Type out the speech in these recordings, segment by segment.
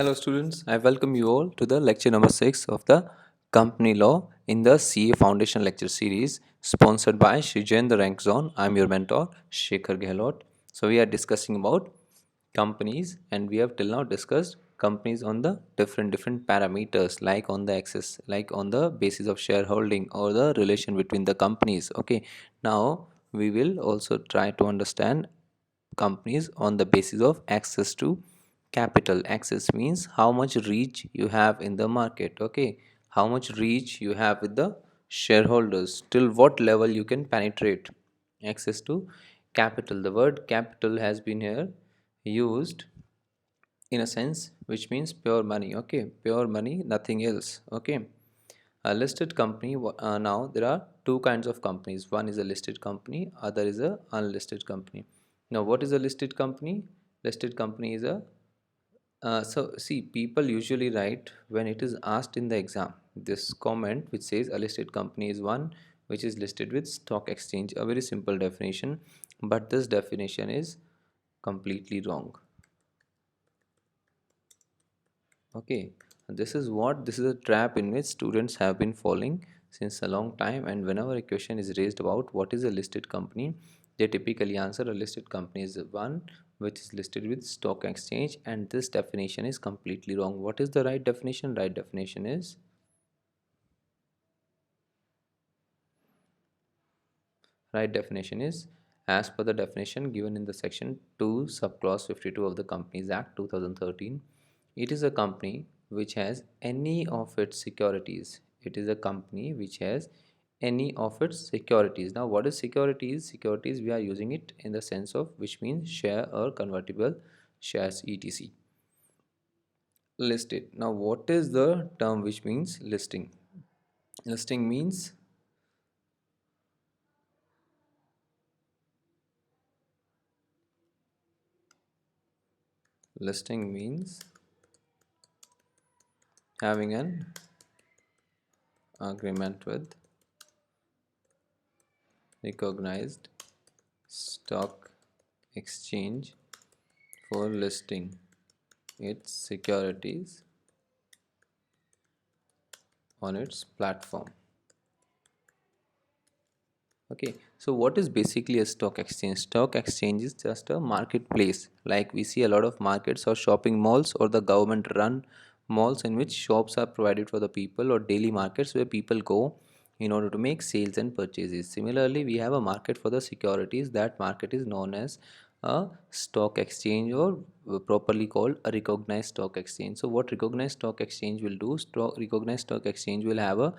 Hello, students. I welcome you all to the lecture number 6 of the Company Law in the CA Foundation lecture series, sponsored by Shrijendra Rankzone. I'm your mentor, Shekhar Gehlot. So, we are discussing about companies, and we have till now discussed companies on the different parameters, like on the access, like on the basis of shareholding or the relation between the companies. Okay, now we will also try to understand companies on the basis of access to capital. Access means how much reach you have in the market. Okay, how much reach you have with the shareholders, till what level you can penetrate. Access to capital, the word capital has been here used in a sense which means pure money. Okay, pure money, nothing else. Okay, a listed company, now there are two kinds of companies. One is a listed company, other is a unlisted company. Now what is a listed company? Listed company is a so see, people usually write when it is asked in the exam this comment which says a listed company is one which is listed with stock exchange. A very simple definition, but this definition is completely wrong. Okay, this is a trap in which students have been falling since a long time, and whenever a question is raised about what is a listed company, they typically answer a listed company is one which is listed with stock exchange, and this definition is completely wrong. What is the right definition? Right definition is Right definition is as per the definition given in the section 2 subclause 52 of the Companies Act 2013. It is a company which has any of its securities. It is a company which has any of its securities. Now what is securities? Securities, we are using it in the sense of which means share or convertible shares, etc. Listed. Now what is the term which means listing? Listing means listing means having an agreement with recognized stock exchange for listing its securities on its platform. Okay, so what is basically a stock exchange? Stock exchange is just a marketplace, like we see a lot of markets or shopping malls or the government run malls in which shops are provided for the people, or daily markets where people go in order to make sales and purchases. Similarly, we have a market for the securities. That market is known as a stock exchange, or properly called a recognized stock exchange. So what recognized stock exchange will do? Recognized stock exchange will have a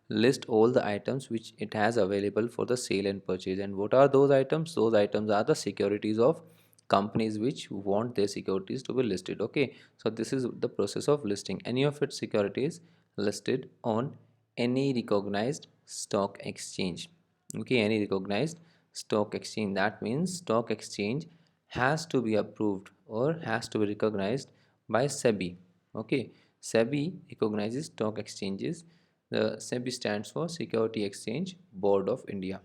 list all the items which it has available for the sale and purchase. And what are those items? Those items are the securities of companies which want their securities to be listed. Okay, so this is the process of listing any of its securities listed on any recognized stock exchange. Okay, any recognized stock exchange. That means stock exchange has to be approved or has to be recognized by SEBI. Okay, SEBI recognizes stock exchanges. The SEBI stands for Security Exchange Board of India.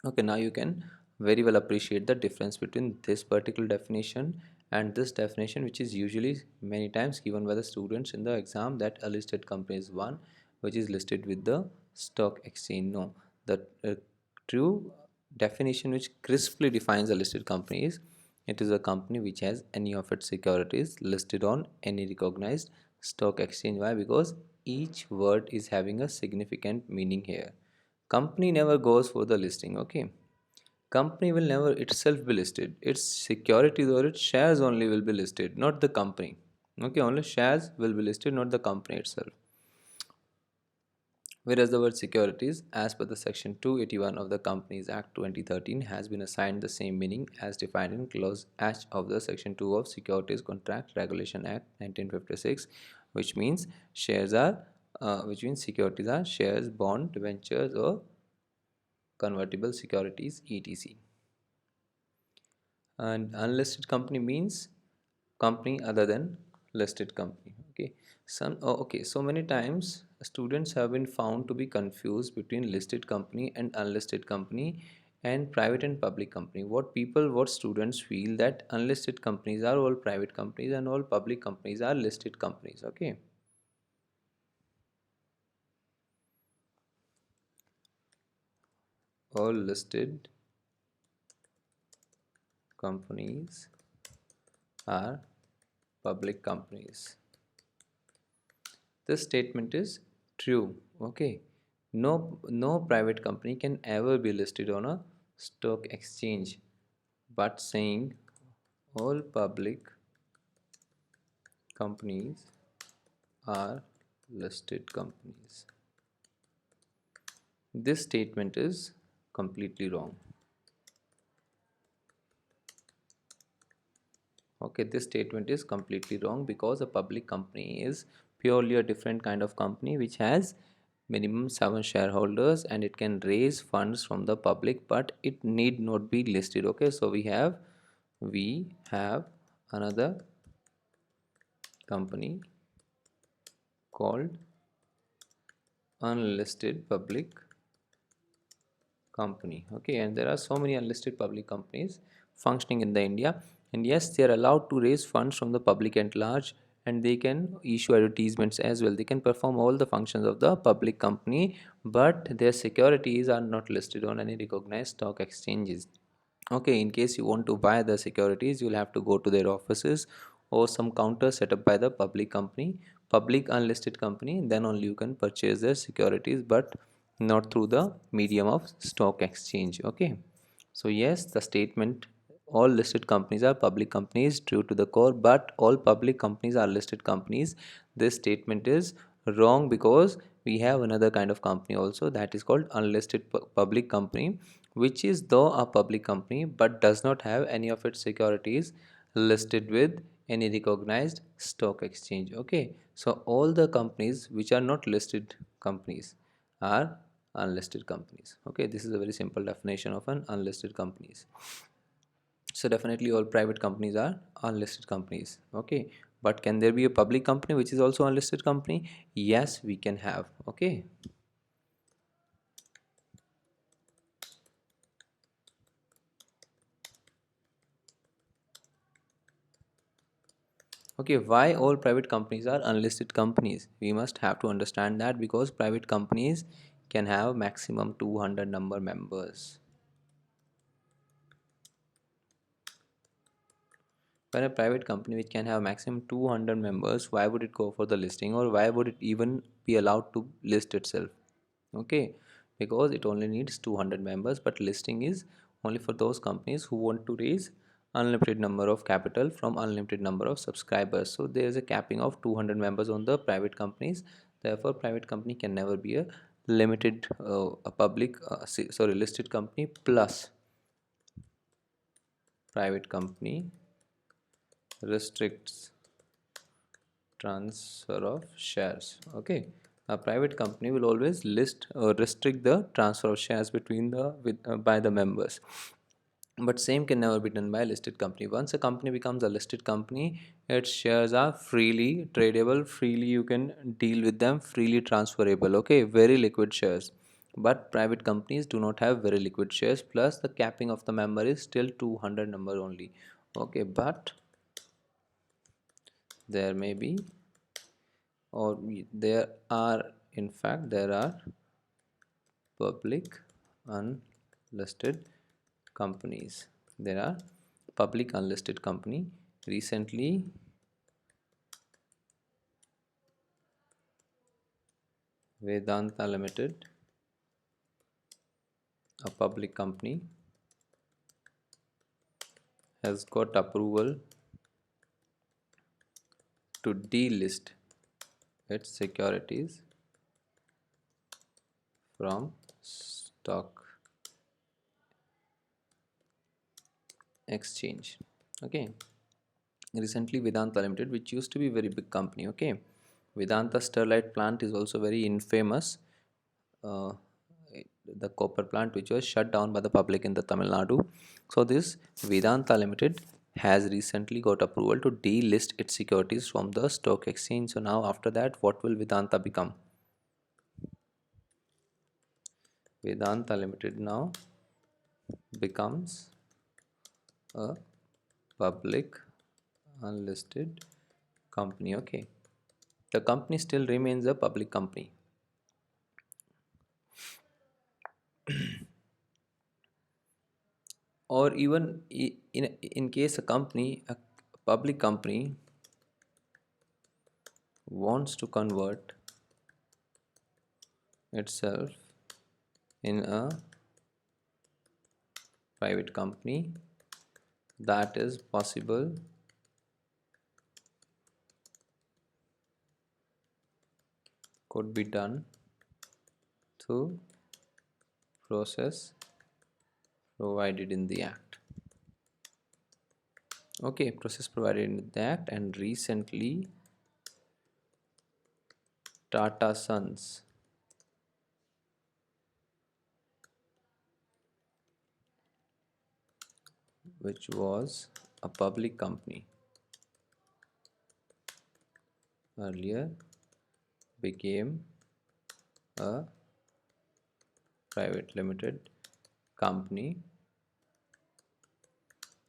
Okay, now you can very well appreciate the difference between this particular definition and this definition, which is usually many times given by the students in the exam, that a listed company is one which is listed with the stock exchange. No, the true definition which crisply defines a listed company is it is a company which has any of its securities listed on any recognized stock exchange. Why? Because each word is having a significant meaning here. Company never goes for the listing. Okay, company will never itself be listed. Its securities or its shares only will be listed, not the company. Okay, only shares will be listed, not the company itself. Whereas the word securities, as per the section 281 of the Companies Act 2013, has been assigned the same meaning as defined in clause H of the section 2 of Securities Contract Regulation Act 1956, which means which means securities are shares, bond, debentures, or convertible securities, etc. And unlisted company means company other than listed company. Okay, so many times students have been found to be confused between listed company and unlisted company And private and public company, what students feel that unlisted companies are all private companies and all public companies are listed companies. Okay, all listed companies are public companies. This statement is true. Okay, no private company can ever be listed on a stock exchange, but saying all public companies are listed companies, this statement is completely wrong. Okay, this statement is completely wrong because a public company is purely a different kind of company which has minimum 7 shareholders and it can raise funds from the public, but it need not be listed. Okay, so we have another company called unlisted public company. Okay, and there are so many unlisted public companies functioning in the India, and yes, they are allowed to raise funds from the public at large, and they can issue advertisements as well. They can perform all the functions of the public company, but their securities are not listed on any recognized stock exchanges. Okay, in case you want to buy the securities, you'll have to go to their offices or some counter set up by the public company, public unlisted company, then only you can purchase their securities, but not through the medium of stock exchange. Okay, so yes, the statement all listed companies are public companies true to the core, but all public companies are listed companies, this statement is wrong because we have another kind of company also, that is called unlisted public company, which is though a public company but does not have any of its securities listed with any recognized stock exchange. Okay, so all the companies which are not listed companies are unlisted companies. Okay, this is a very simple definition of an unlisted companies. So definitely all private companies are unlisted companies. Okay, but can there be a public company which is also unlisted company? Yes, we can have. Okay, okay, why all private companies are unlisted companies? We must have to understand that because private companies can have maximum 200 number members. When a private company which can have maximum 200 members, why would it go for the listing, or why would it even be allowed to list itself? Okay, because it only needs 200 members, but listing is only for those companies who want to raise unlimited number of capital from unlimited number of subscribers. So there is a capping of 200 members on the private companies. Therefore private company can never be a limited a public sorry listed company plus private company restricts transfer of shares. Okay, a private company will always list or restrict the transfer of shares between the by the members, but same can never be done by a listed company. Once a company becomes a listed company, its shares are freely tradable, freely you can deal with them, freely transferable. Okay, very liquid shares. But private companies do not have very liquid shares, plus the capping of the member is still 200 number only. Okay, but there may be, or there are, in fact there are public unlisted companies. There are public unlisted company. Recently Vedanta Limited, a public company, has got approval to delist its securities from stock exchange. Okay, recently Vedanta Limited, which used to be a very big company, okay, Vedanta Sterlite plant is also very infamous. uh, the copper plant which was shut down by the public in the Tamil Nadu. So this Vedanta Limited has recently got approval to delist its securities from the stock exchange. So now after that, what will Vedanta become? Vedanta Limited now becomes a public unlisted company. Okay, the company still remains a public company. Or even in case a public company wants to convert itself in a private company, that is possible could be done through process provided in the act. Okay, process provided in the act. And recently Tata Sons, which was a public company earlier, became a private limited company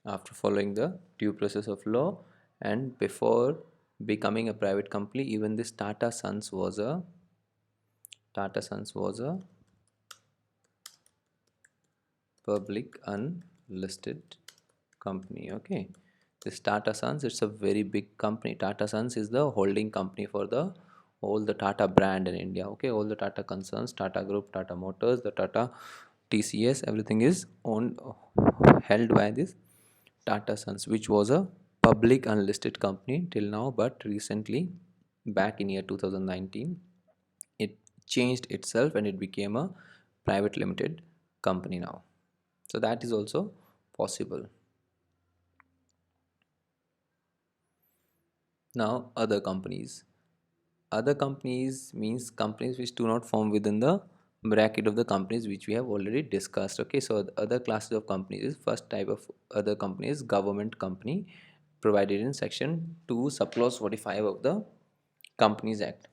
after following the due process of law. And before becoming a private company, even this Tata Sons was a public unlisted company. Okay, this Tata Sons, it's a very big company. Tata Sons is the holding company for the all the Tata brand in India. Okay, all the Tata concerns, Tata Group, Tata Motors, the Tata TCS, everything is owned, held by this Tata Sons, which was a public unlisted company till now, but recently, back in year 2019, it changed itself and it became a private limited company now. So that is also possible. Now, other companies means companies which do not form within the bracket of the companies which we have already discussed. Okay, so the other classes of companies is, first type of other company is government company, provided in section 2 subclause 45 of the Companies Act.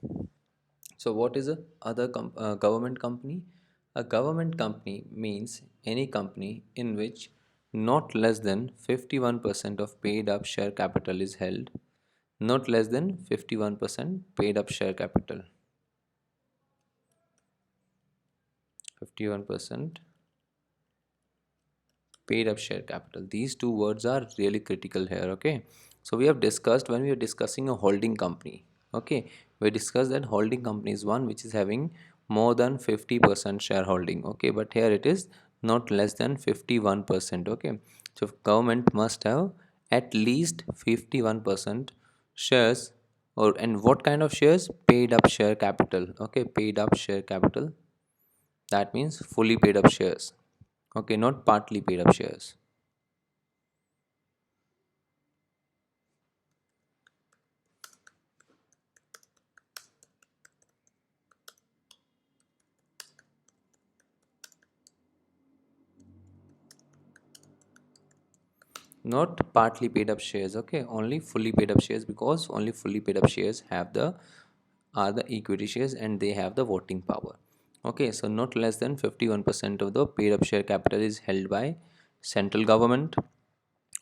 So what is a government company? A government company means any company in which not less than 51% of paid up share capital is held. Not less than 51% paid up share capital. 51% paid up share capital. These two words are really critical here. Okay, so we have discussed, when we are discussing a holding company, okay, we discussed that holding company is one which is having more than 50% shareholding. Okay, but here it is not less than 51%. Okay, so government must have at least 51% shares. Or and what kind of shares? Paid up share capital. Okay, paid up share capital, that means fully paid up shares. Okay, not partly paid up shares. Not partly paid up shares. Okay, only fully paid up shares, because only fully paid up shares have the are the equity shares and they have the voting power. Okay, so not less than 51% of the paid up share capital is held by central government.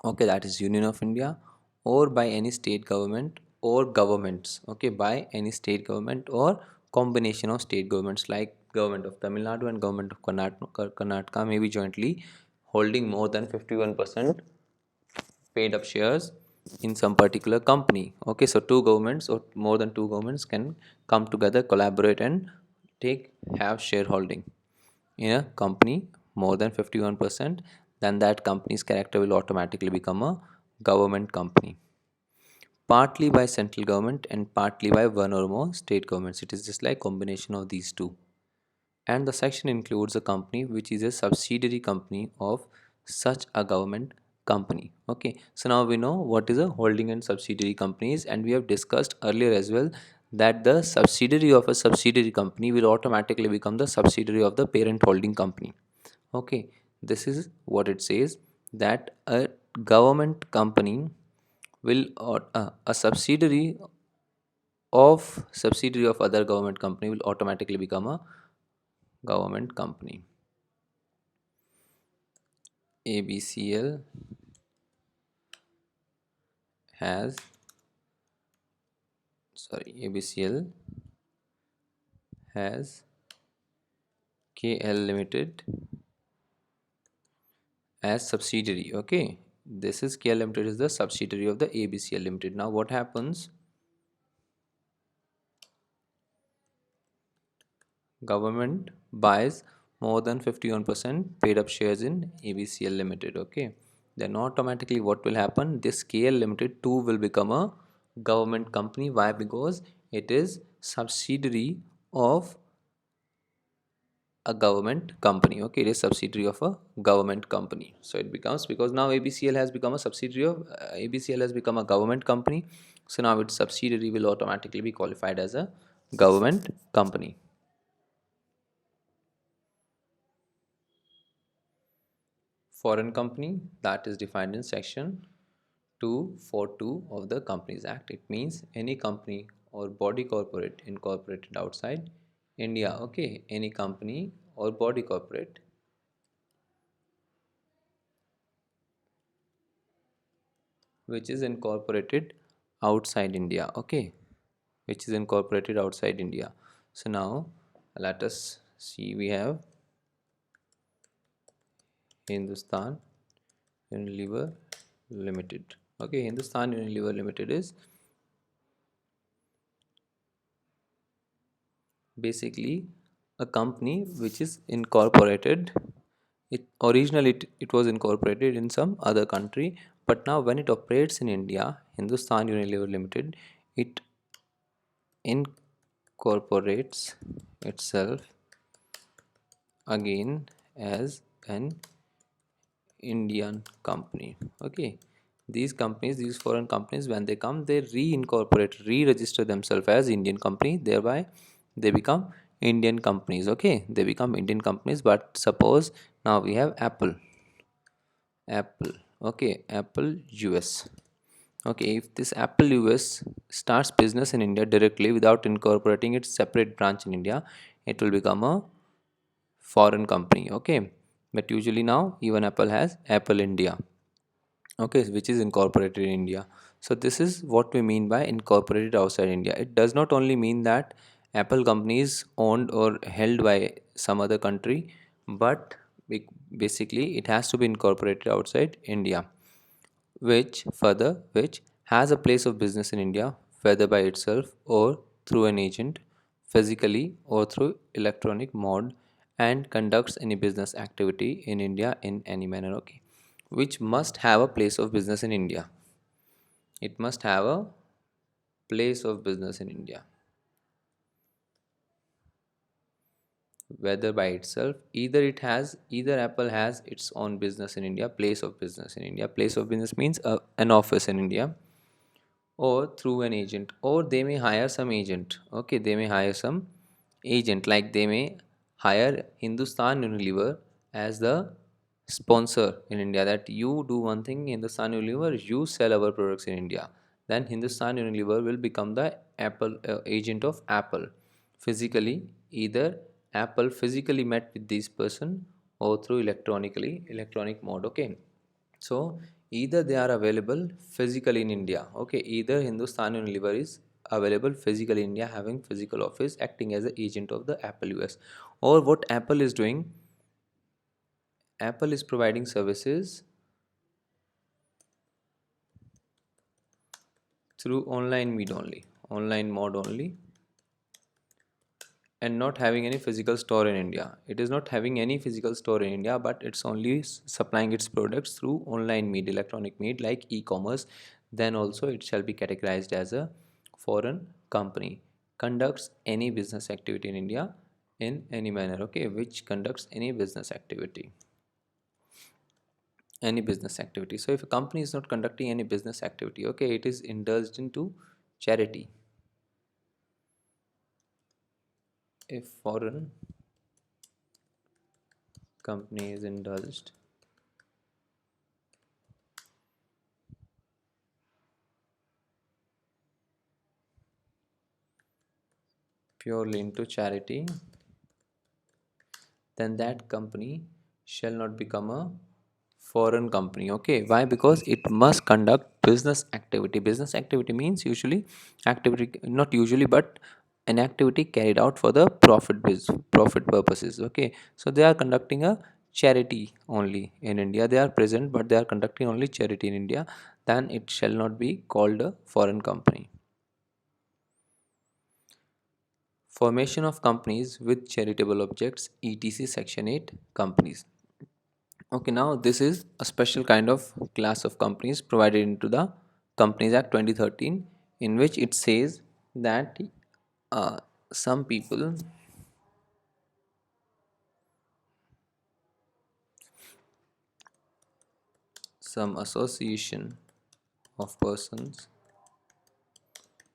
Okay, that is Union of India, or by any state government or governments. Okay, by any state government or combination of state governments, like government of Tamil Nadu and government of Karnataka may be jointly holding more than 51% paid up shares in some particular company. Okay, so two governments or more than two governments can come together, collaborate, and have shareholding in a company more than 51%. Then that company's character will automatically become a government company, partly by central government and partly by one or more state governments. It is just like combination of these two. And the section includes a company which is a subsidiary company of such a government company. Okay, so now we know what is a holding and subsidiary companies, and we have discussed earlier as well that the subsidiary of a subsidiary company will automatically become the subsidiary of the parent holding company. Okay, this is what it says, that a government company will, or a subsidiary of other government company will automatically become a government company. ABCL has ABCL has KL Limited as subsidiary. Okay, this is KL Limited is the subsidiary of the ABCL Limited. Now what happens? Government buys more than 51% paid up shares in ABCL Limited. Okay, then automatically what will happen? This KL Limited too will become a government company. Why? Because it is subsidiary of a government company. Okay, it is subsidiary of a government company. So it becomes, because now ABCL has become a subsidiary of ABCL has become a government company. So now its subsidiary will automatically be qualified as a government company. Foreign company, that is defined in section 242 of the Companies Act. It means any company or body corporate incorporated outside India. Okay, any company or body corporate which is incorporated outside India. Okay, which is incorporated outside India. So now let us see, we have Hindustan Unilever Limited. Okay, Hindustan Unilever Limited is basically a company which is incorporated. It was incorporated in some other country, but now when it operates in India, Hindustan Unilever Limited, it incorporates itself again as an Indian company. Okay, these companies, these foreign companies, when they come, they reincorporate, re-register themselves as Indian company. Thereby, they become Indian companies. Okay, they become Indian companies. But suppose now we have Apple. Apple. Okay, Apple US. Okay, if this Apple US starts business in India directly without incorporating its separate branch in India, it will become a foreign company. Okay, but usually now even Apple has Apple India. Okay, which is incorporated in India. So this is what we mean by incorporated outside India. It does not only mean that Apple company is owned or held by some other country, but basically it has to be incorporated outside India, which has a place of business in India, whether by itself or through an agent, physically or through electronic mode, and conducts any business activity in India in any manner. Okay, which must have a place of business in India. It must have a place of business in India, whether by itself, either Apple has its own business in India, place of business in India. Place of business means an office in India, or through an agent, or they may hire some agent. Okay, they may hire some agent, like they may hire Hindustan Unilever as the sponsor in India, that you do one thing, Hindustan Unilever, you sell our products in India. Then Hindustan Unilever will become the Apple agent of Apple physically. Either Apple physically met with this person or through electronic mode. Okay, so either they are available physically in India. Okay, either Hindustan Unilever is available physically in India, having physical office, acting as an agent of the Apple US, or what Apple is doing, Apple is providing services through online mode only, and not having any physical store in India. It is not having any physical store in India, but it's only supplying its products through online media, electronic media like e-commerce. Then also it shall be categorized as a foreign company. Conducts any business activity in India in any manner. Okay, which conducts any business activity. Any business activity. So if a company is not conducting any business activity, okay, it is indulged into charity. If foreign company is indulged purely into charity, then that company shall not become a foreign company. Okay, why? Because it must conduct business activity. Business activity means usually activity, not usually, but an activity carried out for the profit purposes. Okay, so they are conducting a charity only in India. They are present, but they are conducting only charity in India. Then it shall not be called a foreign company. Formation of companies with charitable objects, etc. Section 8 companies. Okay, now this is a special kind of class of companies provided into the Companies Act 2013, in which it says that uh, some people, some association of persons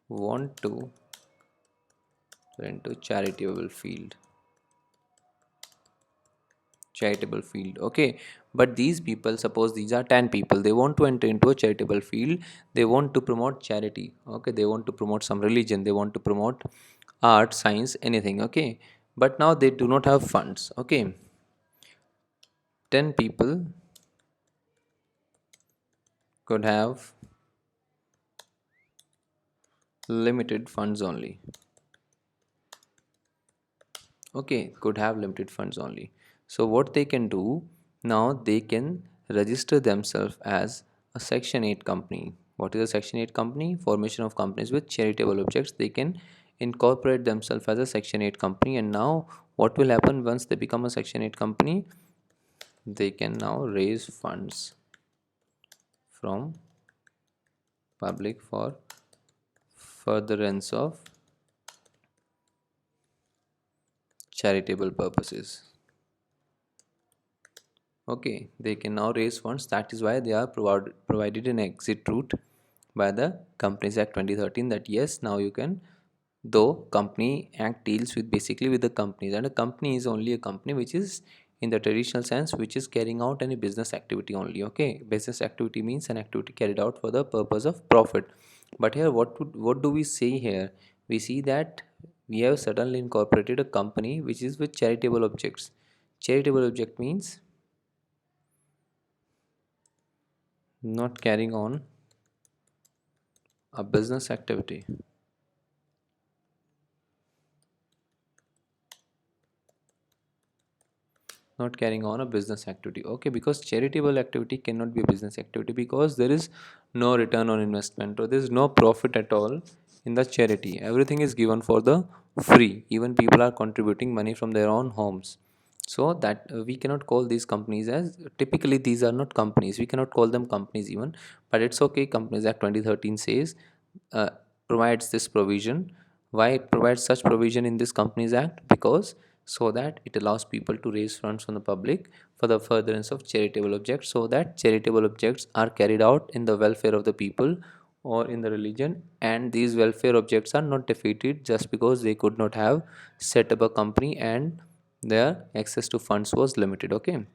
want to enter charitable field. Okay, but these people, suppose these are 10 people, they want to enter into a charitable field. They want to promote charity. Okay, they want to promote some religion, they want to promote art, science, anything. Okay, but now they do not have funds. Okay, 10 people could have limited funds only. Okay, could have limited funds only. So what they can do, now they can register themselves as a section 8 company. What is a section 8 company? Formation of companies with charitable objects. They can incorporate themselves as a section 8 company, and now what will happen once they become a section 8 company? They can now raise funds from public for furtherance of charitable purposes. Okay, they can now raise funds. That is why they are provided an exit route by the Companies Act 2013, that yes, now you can, though Company Act deals with basically with the companies, and a company is only a company which is in the traditional sense, which is carrying out any business activity only. Okay, business activity means an activity carried out for the purpose of profit. But here what do we say here? We see that we have suddenly incorporated a company which is with charitable objects. Charitable object means not carrying on a business activity. Not carrying on a business activity. Okay, because charitable activity cannot be a business activity, because there is no return on investment, or there is no profit at all in the charity. Everything is given for the free. Even people are contributing money from their own homes. So that we cannot call these companies as, typically these are not companies, we cannot call them companies even. But it's okay, Companies Act 2013 says, uh, provides this provision. Why it provides such provision in this Companies Act? Because so that it allows people to raise funds from the public for the furtherance of charitable objects, so that charitable objects are carried out in the welfare of the people or in the religion, and these welfare objects are not defeated just because they could not have set up a company and their access to funds was limited. Okay,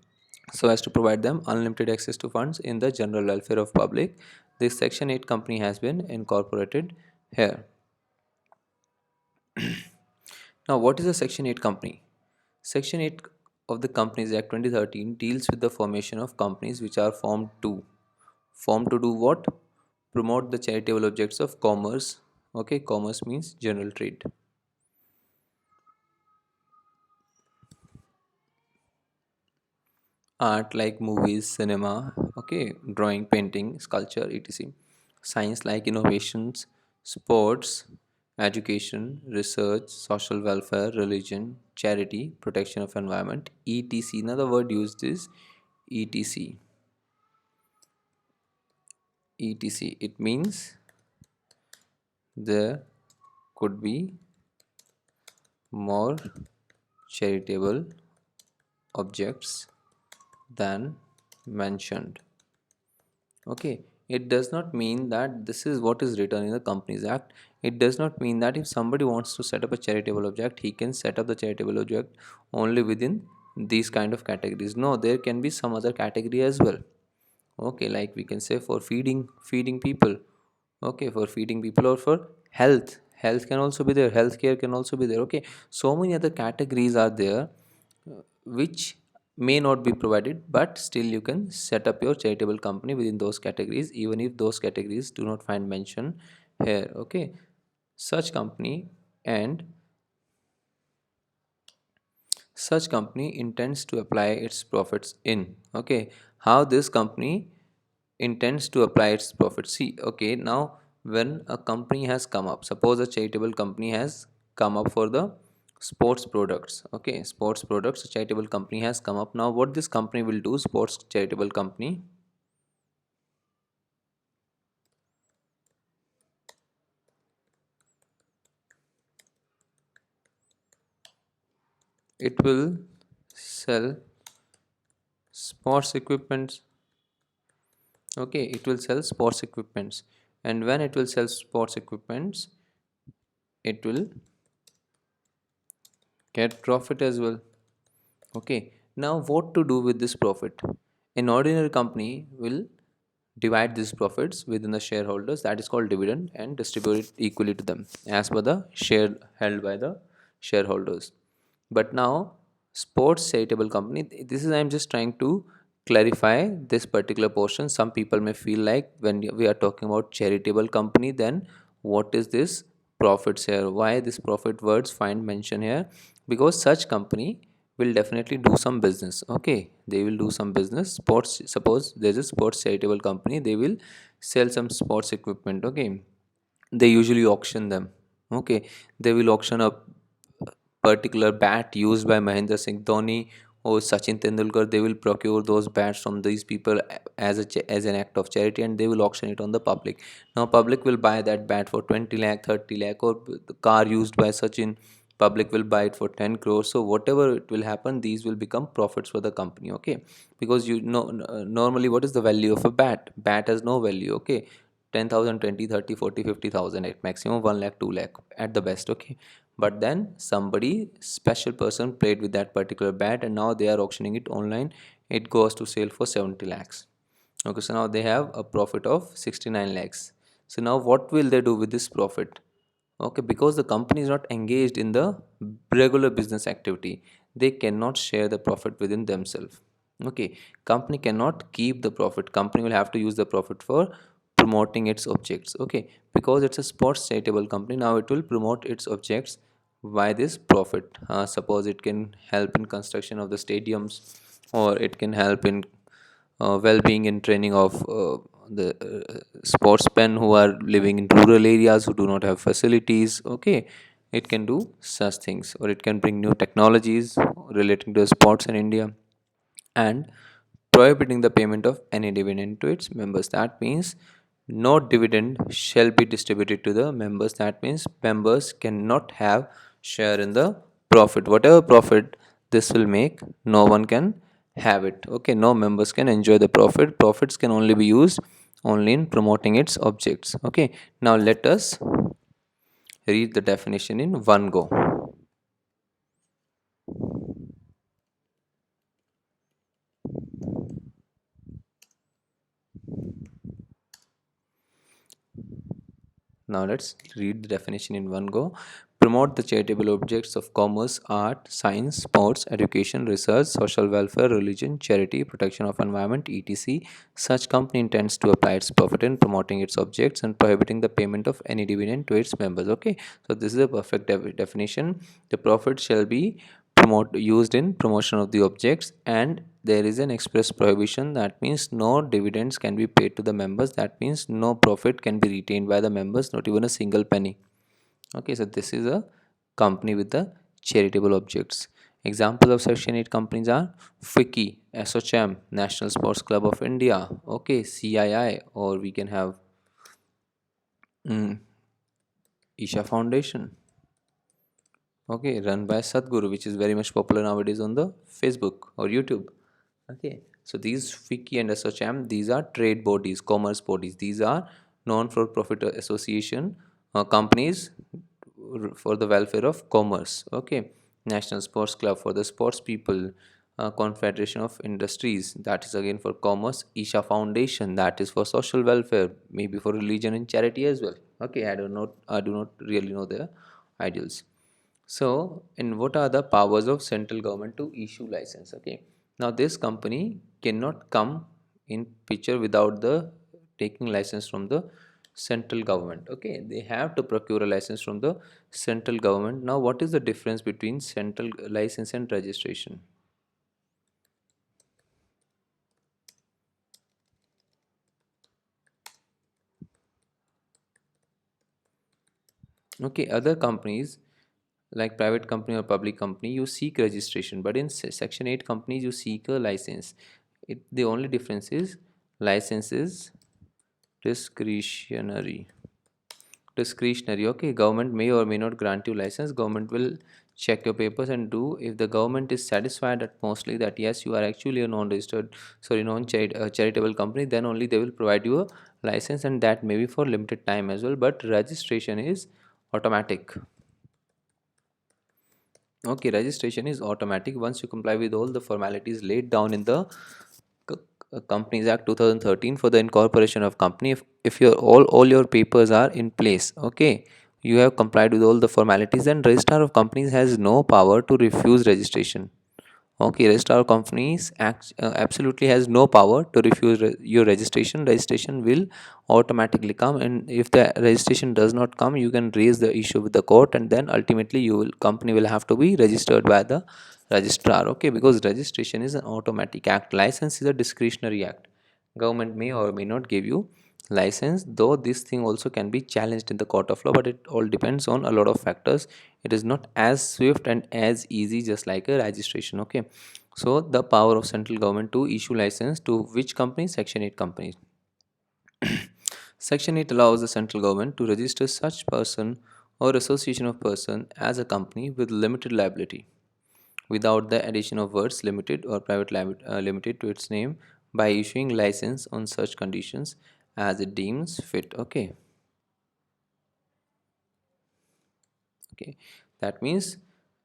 so as to provide them unlimited access to funds in the general welfare of public, this section 8 company has been incorporated here. Now what is a section 8 company? Section 8 of the Companies Act 2013 deals with the formation of companies which are formed to do what? Promote the charitable objects of commerce. Okay, commerce means general trade. Art like movies, cinema, okay, drawing, painting, sculpture, etc. Science like innovations, sports, education, research, social welfare, religion, charity, protection of environment, etc. Now the word used is etc. etc. It means there could be more charitable objects than mentioned. Okay, it does not mean that this is what is written in the Companies Act. It does not mean that if somebody wants to set up a charitable object, he can set up the charitable object only within these kind of categories. No, there can be some other category as well. Okay, like we can say for feeding people. Okay, for feeding people, or for health can also be there, healthcare can also be there. Okay, so many other categories are there, which may not be provided, but still you can set up your charitable company within those categories, even if those categories do not find mention here. Okay, such company and such company intends to apply its profits in. Okay, how this company intends to apply its profits? See, okay, now when a company has come up, suppose a charitable company has come up for the sports products. Okay, sports products, a charitable company has come up. Now what this company will do, sports charitable company, it will sell sports equipments. Okay, it will sell sports equipments, and when it will sell sports equipments, it will get profit as well. Okay, now what to do with this profit? An ordinary company will divide these profits within the shareholders, that is called dividend, and distribute it equally to them as per the share held by the shareholders. But now, sports charitable company, this is, I'm just trying to clarify this particular portion. Some people may feel like when we are talking about charitable company, then what is this profits here? Why this profit words find mention here? Because such company will definitely do some business. Okay, they will do some business. Sports, suppose there's a sports charitable company, they will sell some sports equipment. Okay, they usually auction them. Okay, they will auction a particular bat used by Mahendra Singh Dhoni or Sachin Tendulkar. They will procure those bats from these people as as an act of charity, and they will auction it on the public. Now public will buy that bat for 20 lakh, 30 lakh, or the car used by Sachin, public will buy it for 10 crores. So whatever it will happen, these will become profits for the company. Okay, because you know, normally what is the value of a bat has no value. Okay, 10,000, 20, 30, 40, 50,000 at maximum, 1 lakh, 2 lakh at the best. Okay, but then somebody special person played with that particular bat, and now they are auctioning it online. It goes to sale for 70 lakhs. Okay, so now they have a profit of 69 lakhs. So now what will they do with this profit? Okay, because the company is not engaged in the regular business activity, they cannot share the profit within themselves. Okay, company cannot keep the profit. Company will have to use the profit for promoting its objects. Okay, because it's a sports charitable company, now it will promote its objects by this profit. Suppose it can help in construction of the stadiums, or it can help in well-being and training of the sportsmen who are living in rural areas who do not have facilities. Okay, it can do such things, or it can bring new technologies relating to sports in India, and prohibiting the payment of any dividend to its members. That means no dividend shall be distributed to the members. That means members cannot have share in the profit. Whatever profit this will make, no one can have it. Okay, no members can enjoy the profit. Profits can only be used only in promoting its objects. Okay, now let us read the definition in one go. Now let's read the definition in one go. Promote the charitable objects of commerce, art, science, sports, education, research, social welfare, religion, charity, protection of environment, etc. Such company intends to apply its profit in promoting its objects and prohibiting the payment of any dividend to its members. Okay, so this is a perfect definition. The profit shall be promote used in promotion of the objects, and there is an express prohibition. That means no dividends can be paid to the members. That means no profit can be retained by the members, not even a single penny. Okay, so this is a company with the charitable objects. Examples of section 8 companies are FICCI, SOCHAM, National Sports Club of India, okay, CII, or we can have mm, Isha Foundation, okay, run by Sadhguru, which is very much popular nowadays on the Facebook or YouTube. Okay, so these FICCI and SOCHAM, these are trade bodies, commerce bodies. These are non-for-profit association companies for the welfare of commerce. Okay, National Sports Club for the sports people, Confederation of Industries, that is again for commerce, Isha Foundation, that is for social welfare, maybe for religion and charity as well. Okay, I do not really know their ideals. So, and what are the powers of central government to issue license? Okay, Now this company cannot come in picture without the taking license from the central government. Okay, they have to procure a license from the central government. Now what is the difference between central license and registration? Okay, other companies like private company or public company, you seek registration, but in section 8 companies you seek a license. The only difference is license is discretionary. Discretionary. Okay, government may or may not grant you license. Government will check your papers and do, if the government is satisfied at mostly that yes you are actually a non-registered, sorry, charitable company, then only they will provide you a license, and that may be for limited time as well. But registration is automatic. Okay, registration is automatic once you comply with all the formalities laid down in the C- Companies Act 2013 for the incorporation of company. If your all your papers are in place, okay, you have complied with all the formalities, then registrar of companies has no power to refuse registration. Okay, registrar of companies absolutely has no power to refuse your registration. Registration will automatically come, and if the registration does not come, you can raise the issue with the court, and then ultimately you will company will have to be registered by the registrar. Okay, because registration is an automatic act. License is a discretionary act. Government may or may not give you license, though this thing also can be challenged in the court of law, but it all depends on a lot of factors. It is not as swift and as easy just like a registration. Okay, so the power of central government to issue license to which company? Section 8 companies. Section 8 allows the central government to register such person or association of person as a company with limited liability without the addition of words limited or limited to its name, by issuing license on such conditions as it deems fit. Okay, okay, that means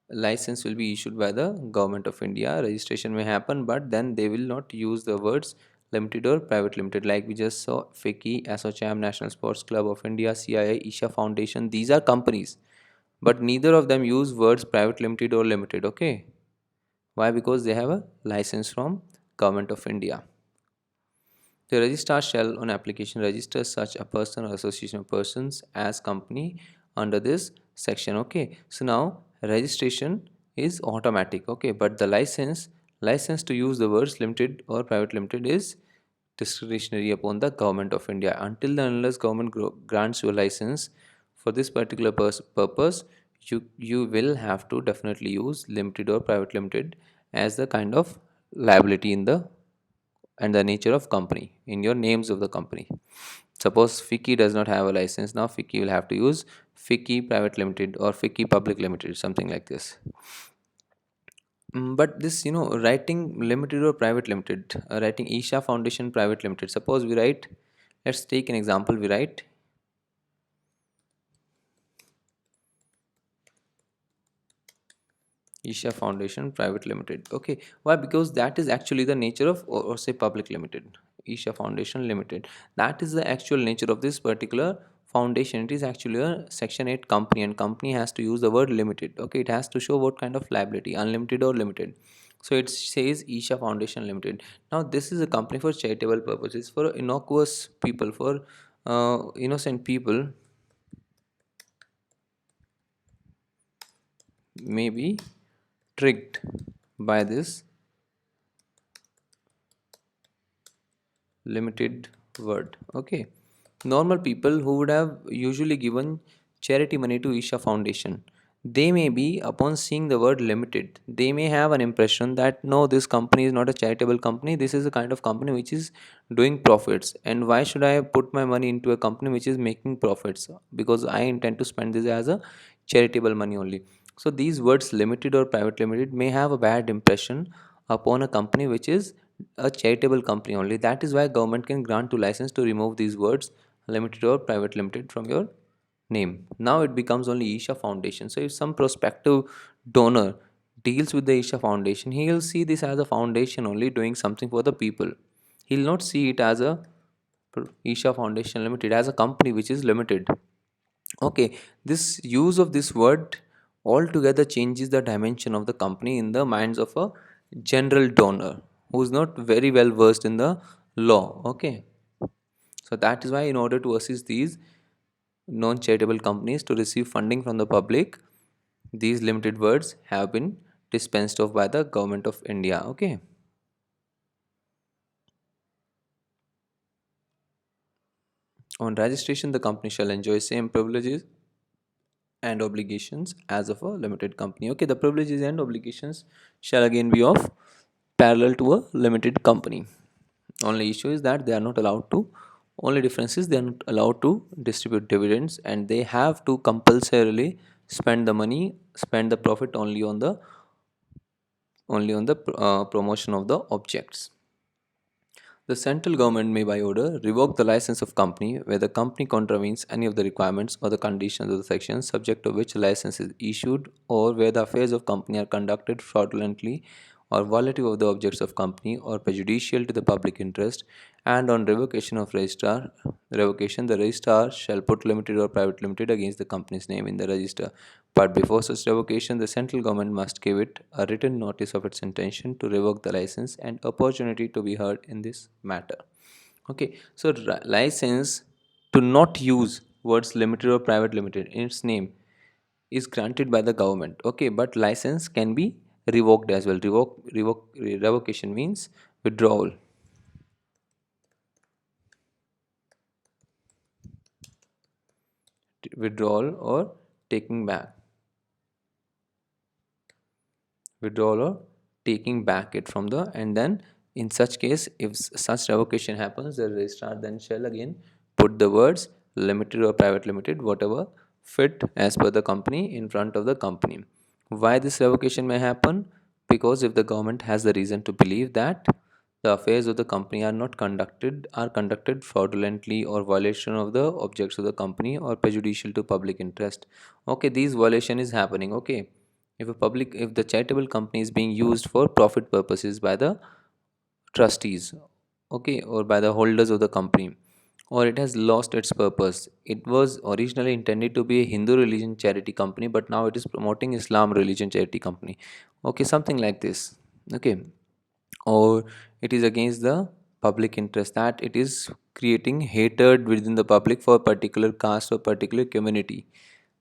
license will be issued by the government of India. Registration may happen, but then they will not use the words limited or private limited, like we just saw. FICCI, ASSOCHAM, National Sports Club of India, CIA, Isha Foundation, these are companies, but neither of them use words private limited or limited. Okay, why? Because they have a license from government of India. The registrar shall, on application, register such a person or association of persons as company under this section. Okay, so now registration is automatic. Okay, but the license to use the words limited or private limited is discretionary upon the government of India. Until the unless government grants you a license for this particular purpose, you will have to definitely use limited or private limited as the kind of liability in the and the nature of company in your names of the company. Suppose FICCI does not have a license, now FICCI will have to use FICCI Private Limited or FICCI Public Limited, something like this. But this, writing limited or private limited, writing Isha Foundation Private Limited. Suppose we write, let's take an example. We write Isha Foundation Private Limited. Okay, why? Because that is actually the nature of, or say Public Limited, Isha Foundation Limited. That is the actual nature of this particular foundation. It is actually a Section 8 company, and company has to use the word limited. Okay, it has to show what kind of liability, unlimited or limited. So it says Isha Foundation Limited. Now this is a company for charitable purposes, for innocuous people, for innocent people, may be tricked by this limited word. Okay, normal people who would have usually given charity money to Isha Foundation, they may be, upon seeing the word limited, they may have an impression that no, this company is not a charitable company, this is a kind of company which is doing profits, and why should I put my money into a company which is making profits, because I intend to spend this as a charitable money only. So these words limited or private limited may have a bad impression upon a company which is a charitable company only. That is why government can grant to license to remove these words limited or private limited from your name. Now it becomes only Isha Foundation. So if some prospective donor deals with the Isha Foundation, he will see this as a foundation only doing something for the people. He'll not see it as a Isha Foundation Limited, as a company which is limited. Okay, this use of this word altogether changes the dimension of the company in the minds of a general donor who is not very well versed in the law. Okay, so that is why, in order to assist these non-charitable companies to receive funding from the public, these limited words have been dispensed of by the government of India. Okay. On registration, the company shall enjoy same privileges and obligations as of a limited company. Okay, the privileges and obligations shall again be of parallel to a limited company. Only issue is that they are not allowed to. Only difference is they are not allowed to distribute dividends, and they have to compulsorily spend the money, spend the profit only on the promotion of the objects. The central government may by order revoke the license of company where the company contravenes any of the requirements or the conditions of the section subject to which a license is issued, or where the affairs of company are conducted fraudulently or violative of the objects of company or prejudicial to the public interest, and on revocation of registrar revocation, the registrar shall put limited or private limited against the company's name in the register. But before such revocation, the central government must give it a written notice of its intention to revoke the license and opportunity to be heard in this matter. Okay, so license to not use words limited or private limited in its name is granted by the government. Okay, but license can be revoked as well. Revocation means withdrawal. Withdrawal or taking back. Withdrawal or taking back it from the, and then in such case, if such revocation happens, the registrar then shall again put the words limited or private limited, whatever fit as per the company, in front of the company. Why this revocation may happen? Because if the government has the reason to believe that the affairs of the company are conducted fraudulently or violation of the objects of the company or prejudicial to public interest. Okay, these violation is happening. Okay, if the charitable company is being used for profit purposes by the trustees, okay, or by the holders of the company, or it has lost its purpose. It was originally intended to be a Hindu religion charity company, but now it is promoting Islam religion charity company. Okay, something like this. Okay, or it is against the public interest, that it is creating hatred within the public for a particular caste or particular community,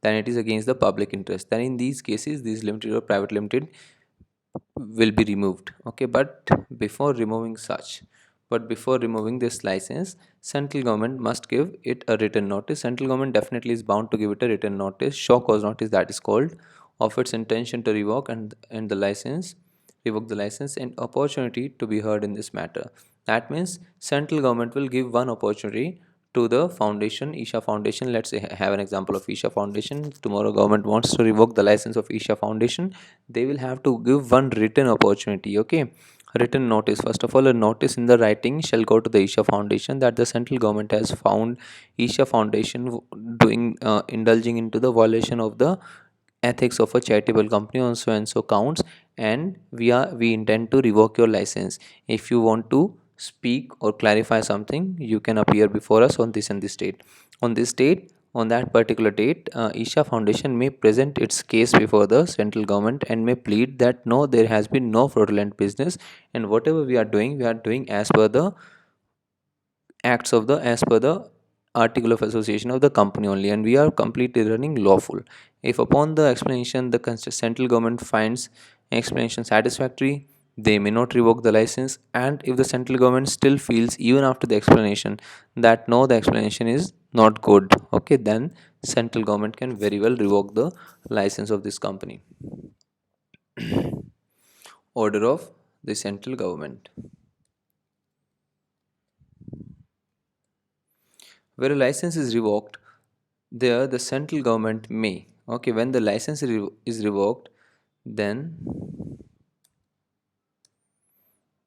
then it is against the public interest. Then in these cases, these limited or private limited will be removed. Okay, but before removing this license, central government must give it a written notice. Central government definitely is bound to give it a written notice, show cause notice, that is called, of its intention to revoke and the license revoke the license, and opportunity to be heard in this matter. That means central government will give one opportunity to the foundation, Isha Foundation. Let's say have an example of Isha Foundation. Tomorrow government wants to revoke the license of Isha Foundation. They will have to give one written opportunity. Okay, written notice. First of all, a notice in the writing shall go to the Isha Foundation that the central government has found Isha Foundation doing indulging into the violation of the ethics of a charitable company on so and so counts, and we intend to revoke your license. If you want to speak or clarify something, you can appear before us on this and this date. On this date, on that particular date, Isha Foundation may present its case before the central government and may plead that no, there has been no fraudulent business, and whatever we are doing as per the acts of the as per the article of association of the company only, and we are completely running lawful. If upon the explanation the central government finds explanation satisfactory, they may not revoke the license. And if the central government still feels even after the explanation that no, the explanation is not good, okay, then central government can very well revoke the license of this company. Order of the central government. Where a license is revoked, there the central government may, okay, when the license is revoked, then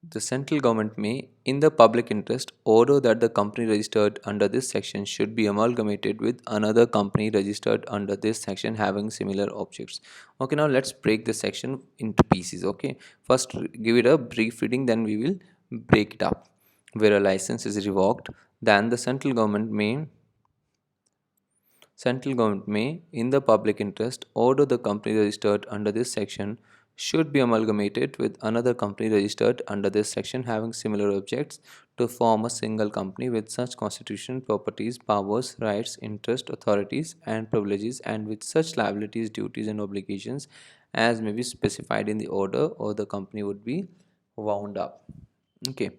the central government may, in the public interest, order that the company registered under this section should be amalgamated with another company registered under this section having similar objects. Okay, now let's break this section into pieces. Okay, first give it a brief reading, then we will break it up. Where a license is revoked, then the central government may, in the public interest, order the company registered under this section should be amalgamated with another company registered under this section having similar objects to form a single company with such constitution, properties, powers, rights, interest, authorities, and privileges, and with such liabilities, duties, and obligations as may be specified in the order, or the company would be wound up. Okay.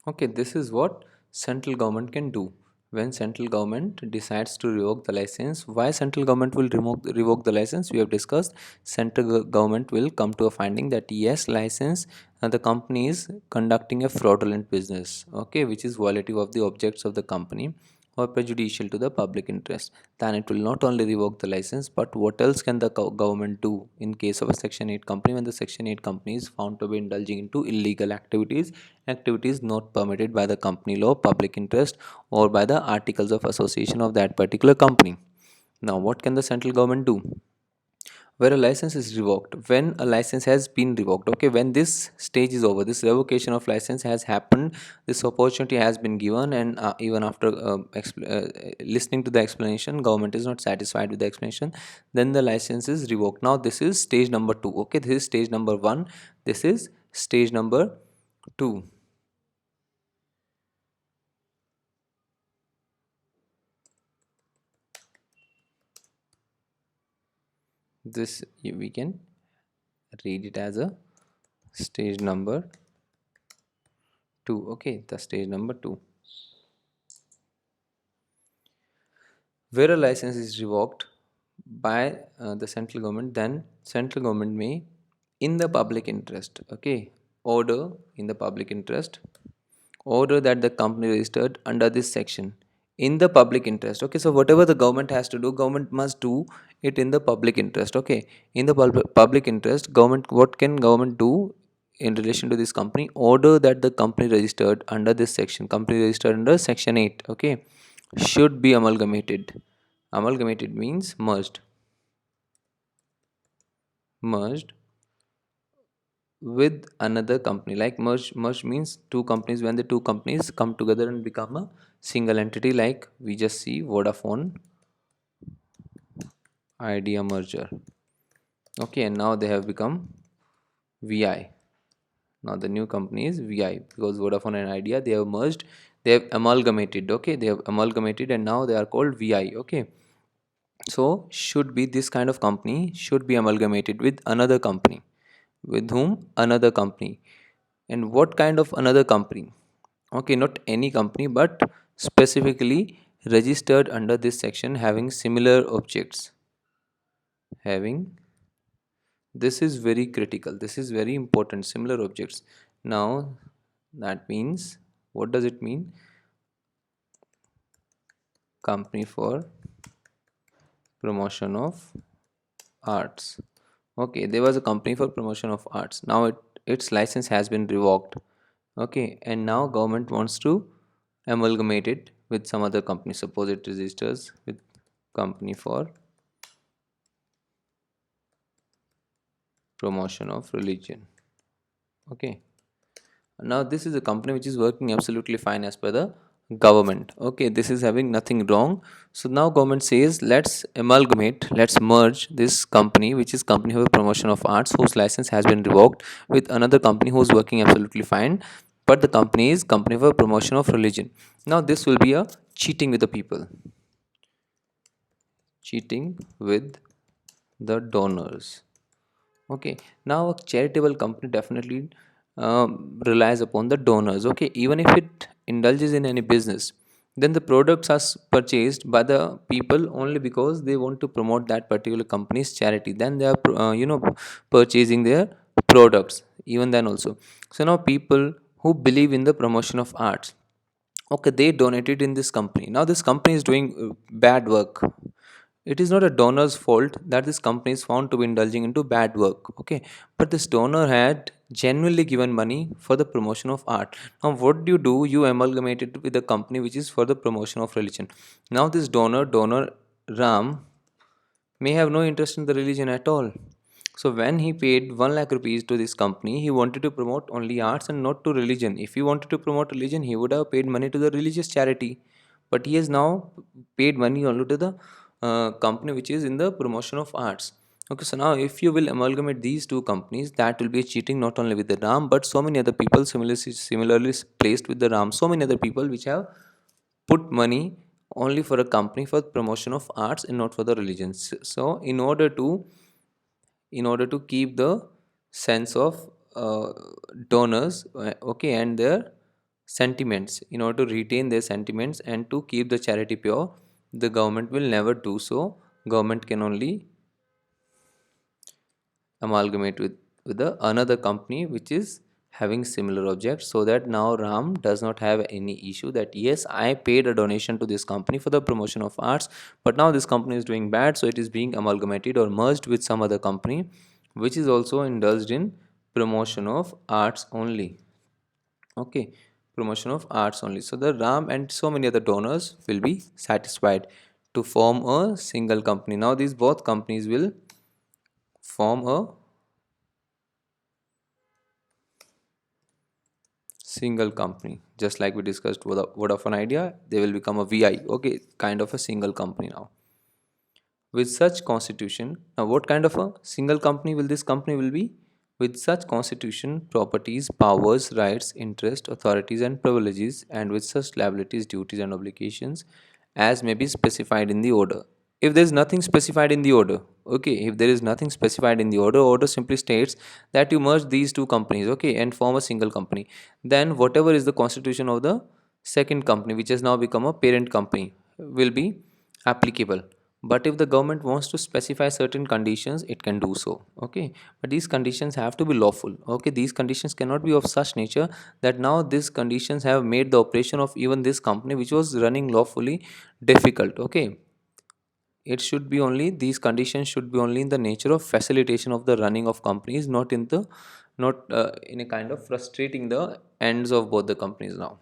Okay, this is what central government can do. When central government decides to revoke the license, why central government will revoke the license? We have discussed. Government will come to a finding that yes, license the company is conducting a fraudulent business, okay, which is violative of the objects of the company or prejudicial to the public interest. Then it will not only revoke the license, but what else can the government do in case of a Section 8 company when the Section 8 company is found to be indulging into illegal activities, activities not permitted by the company law, public interest, or by the articles of association of that particular company. Now, what can the central government do? Where a license is revoked, when a license has been revoked, okay, when this stage is over, this revocation of license has happened, this opportunity has been given, and even after listening to the explanation, government is not satisfied with the explanation, then the license is revoked. Now this is stage number 2. Okay, this is stage number 1, this is stage number 2. This we can read it as a stage number 2. Okay, the stage number 2, where a license is revoked by the central government, then central government may, in the public interest, okay, order, in the public interest, order that the company registered under this section, in the public interest. Okay, so whatever the government has to do, government must do it in the public interest. Okay, in the public interest, government, what can government do in relation to this company? Order that the company registered under this section, company registered under section 8, okay, should be amalgamated. Amalgamated means merged. Merged with another company. Like merge means two companies. When the two companies come together and become a single entity, like we just see Vodafone Idea merger. Okay, and now they have become VI. Now the new company is VI because Vodafone and Idea, they have merged, they have amalgamated. Okay, they have amalgamated and now they are called VI. Okay, so should be this kind of company should be amalgamated with another company. With whom? Another company. And what kind of another company? Okay, not any company, but specifically registered under this section having similar objects. Having, this is very critical, this is very important, similar objects. Now that means, what does it mean? Company for promotion of arts. Okay, there was a company for promotion of arts. Now its license has been revoked. Okay, and now government wants to amalgamate it with some other company. Suppose it registers with company for promotion of religion. Okay, now this is a company which is working absolutely fine as per the government. Okay, this is having nothing wrong. So now government says let's amalgamate, let's merge this company which is company for promotion of arts whose license has been revoked with another company who's working absolutely fine, but the company is company for promotion of religion. Now this will be a cheating with the people, cheating with the donors. Okay, now a charitable company definitely relies upon the donors. Okay, even if it indulges in any business, then the products are purchased by the people only because they want to promote that particular company's charity. Then they are purchasing their products even then also. So now people who believe in the promotion of arts, okay, they donated in this company. Now this company is doing bad work. It is not a donor's fault that this company is found to be indulging into bad work. Okay, but this donor had genuinely given money for the promotion of art. Now, what do? You amalgamate it with a company which is for the promotion of religion. Now, this donor Ram, may have no interest in the religion at all. So when he paid 1 lakh rupees to this company, he wanted to promote only arts and not to religion. If he wanted to promote religion, he would have paid money to the religious charity. But he has now paid money only to the company which is in the promotion of arts. Okay, so now if you will amalgamate these two companies, that will be cheating not only with the Ram, but so many other people similarly placed with the Ram. So many other people which have put money only for a company for promotion of arts and not for the religions. So in order to keep the sense of donors, okay, and their sentiments, in order to retain their sentiments and to keep the charity pure, the government will never do so. Government can only amalgamate with the another company which is having similar objects, so that now Ram does not have any issue that yes, I paid a donation to this company for the promotion of arts, but now this company is doing bad, so it is being amalgamated or merged with some other company which is also indulged in promotion of arts only. Okay, promotion of arts only, so the Ram and so many other donors will be satisfied to form a single company. Now these both companies will form a single company, just like we discussed with Vodafone Idea, they will become a VI. Okay, kind of a single company now. With such constitution, now what kind of a single company will this company will be? With such constitution, properties, powers, rights, interest, authorities, and privileges, and with such liabilities, duties, and obligations as may be specified in the order. If there is nothing specified in the order, okay, if there is nothing specified in the order simply states that you merge these two companies, okay, and form a single company. Then whatever is the constitution of the second company, which has now become a parent company, will be applicable. But if the government wants to specify certain conditions, it can do so, okay, but these conditions have to be lawful. Okay, these conditions cannot be of such nature that now these conditions have made the operation of even this company which was running lawfully difficult. Okay, it should be only, these conditions should be only in the nature of facilitation of the running of companies, not in the, not in a kind of frustrating the ends of both the companies now,